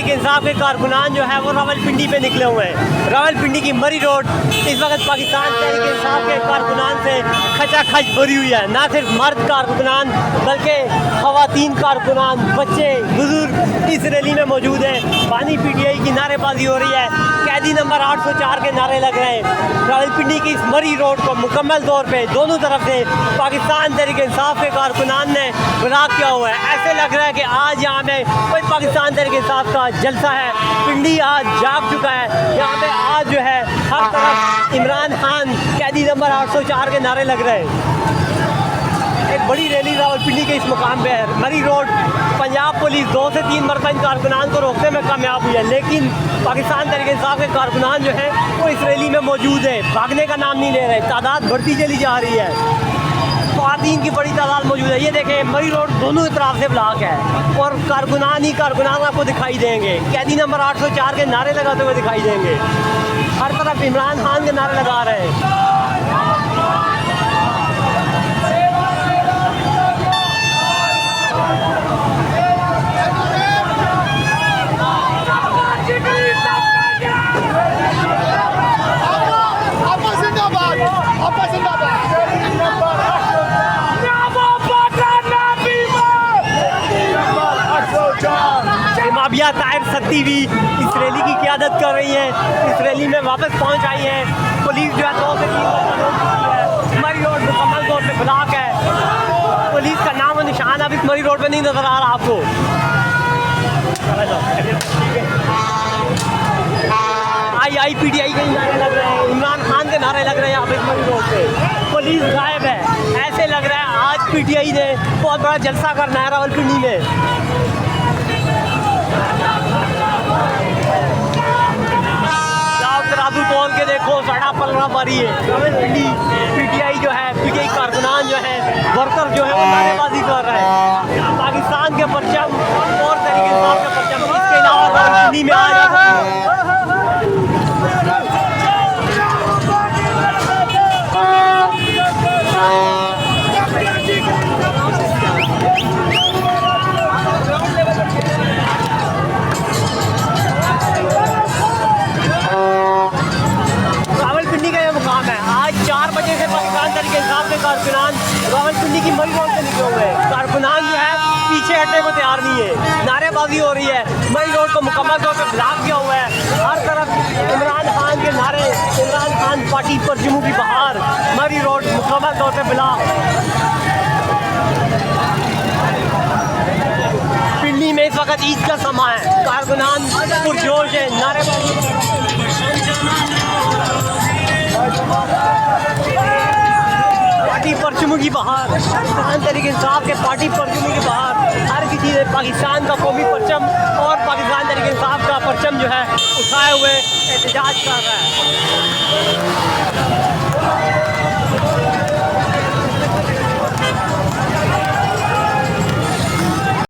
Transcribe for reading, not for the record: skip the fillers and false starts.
इंसाफ के कारकुनान जो है वो रावलपिंडी पे निकले हुए हैं। रावलपिंडी की मरी रोड इस वक्त पाकिस्तान तहरीक इंसाफ के कारकुनान से खचाखच भरी हुई है। ना सिर्फ मर्द कारकुनान बल्कि ख़वातीन कारकुनान, बच्चे, बुजुर्ग इस रैली में मौजूद हैं। बानी PTI की नारेबाजी हो रही है, कैदी नंबर 804 के नारे लग रहे हैं। रावलपिंडी की इस मरी रोड को मुकम्मल तौर पर दोनों तरफ से पाकिस्तान तहरीक इंसाफ के कारकुनान ने ब्लॉक किया हुआ है। ऐसे लग रहा है कि आज यहाँ पे कोई पाकिस्तान तहरीक इंसाफ का जलसा है। पिंडी आज जाग चुका है। यहाँ पे आज जो है हर तरफ इमरान खान, कैदी नंबर 804 के नारे लग रहे हैं। एक बड़ी रैली रावलपिंडी के इस मुकाम पे है। मरी रोड पंजाब पुलिस 2 से 3 मरतबा इन कारकुनान को रोकने में कामयाब हुई है, लेकिन पाकिस्तान तहरीक इंसाफ के कारकुनान जो है वो इस रैली में मौजूद है, भागने का नाम नहीं ले रहे। तादाद बढ़ती चली जा रही है, ख़वातीन की बड़ी तादाद मौजूद है। ये देखें, मरी रोड दोनों तरफ से ब्लॉक है और कारकुनान ही कारकुनान आपको दिखाई देंगे। कैदी नंबर 804 के नारे लगाते हुए दिखाई देंगे। हर तरफ इमरान खान के नारे लगा रहे हैं। माबिया ताहिर सत्ती भी इस रैली की क़यादत कर रही हैं। इस रैली में वापस पहुंच आई हैं। पुलिस जो है 2 से 3 मरी रोड मुकम्मल तौर पे ब्लॉक है। पुलिस का नाम और निशान अब इस मरी रोड पे नहीं नजर आ रहा आपको। PTI के नारे लग रहे हैं, इमरान खान के नारे लग रहे हैं यहाँ पे मरी रोड पे। पुलिस गायब है। ऐसे लग रहा है आज PTI ने बहुत बड़ा जलसा करना है रावलपिंडी में। तराजू तोल के देखो, सड़ा पलड़ा मारी है। रावलपिंडी PTI जो है, PTI कारकुनान जो है, वर्कर जो है वो नारेबाजी कर रहे हैं। पाकिस्तान के परचम और तहरीक इंसाफ के परचम, इसके अलावा रावलपिंडी में आ जाता है। कारकुनान रावलपिंडी की मरी रोड से निकले हुए हैं। कारकुनान जो है पीछे हटने को तैयार नहीं है, नारेबाजी हो रही है। मरी रोड को मुकम्मल तौर पर ब्लॉक किया हुआ है। हर तरफ इमरान खान के नारे, इमरान खान पार्टी पर जम्मू की बहार। मरी रोड मुकम्मल तौर पर ब्लॉक। पिंडी में इस वक्त ईद का समा है। कारकुनान पुरजोश है, नारेबाजी पार्टी परचमों की बहार। पाकिस्तान तहरीक इंसाफ के पार्टी परचमों की बहार। हर किसी ने पाकिस्तान का कौमी परचम और पाकिस्तान तहरीक इंसाफ का परचम जो है उठाए हुए एहतजाज कर रहा है।